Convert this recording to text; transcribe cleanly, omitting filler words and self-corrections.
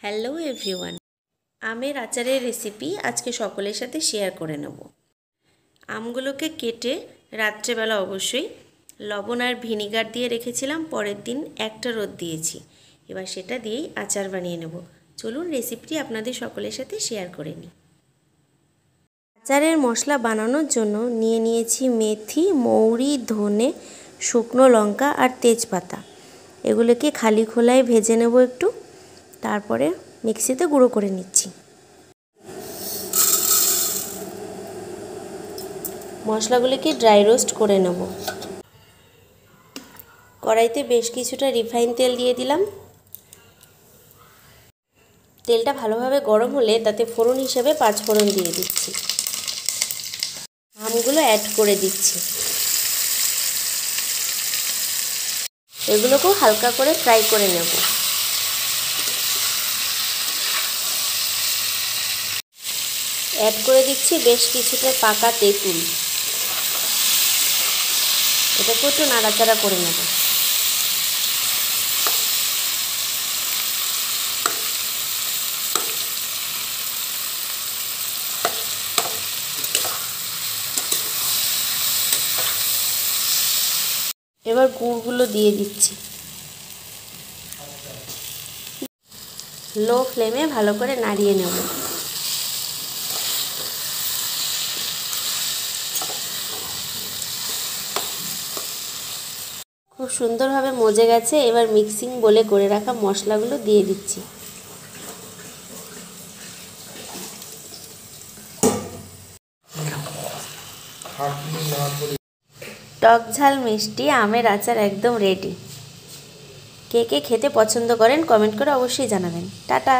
Hello everyone, আমের আচারের recipe আজকে সকলের সাথে শেয়ার করে নেব। আমগুলোকে কেটে রাত্রেবেলা অবশ্যই লবণ আর ভিনিগার দিয়ে রেখেছিলাম, পরের দিন একটা রোদ দিয়েছি। এবার সেটা দিয়েই আচার বানিয়ে নেব। চলুন রেসিপিটি আপনাদের সকলের সাথে শেয়ার করে নিই। আচারের মশলা বানানোর জন্য নিয়ে নিয়েছি মেথি, মৌরি, ধনে, শুকনো লঙ্কা আর তেজপাতা। এগুলোকে খালি খোলায় ভেজে নেব একটু, তারপরে মিক্সিতে গুঁড়ো করে নিচ্ছি। মশলাগুলোকে ড্রাই রোস্ট করে নেব। কড়াইতে বেশ কিছুটা রিফাইন তেল দিয়ে দিলাম। তেলটা ভালোভাবে গরম হলে তাতে ফোড়ন হিসেবে 5 ফোড়ন দিয়ে দিচ্ছি। আমগুলো অ্যাড করে দিচ্ছি। এগুলোকেও হালকা করে ফ্রাই করে নেব। অ্যাড করে দিচ্ছি বেশ কিছুটা পাকা তেঁতুল। এটাকে একটু নাড়াচাড়া করে নেব। এবার গুড়গুলো দিয়ে দিচ্ছি। লো ফ্লেমে ভালো করে নাড়িয়ে নেব। খুব সুন্দরভাবে মজে গেছে। এবার মিক্সিং বলে করে রাখা মশলাগুলো দিয়ে দিচ্ছি। টক ঝাল মিষ্টি আমের আচার একদম রেডি। কে কে খেতে পছন্দ করেন কমেন্ট করে অবশ্যই জানাবেন। টাটা।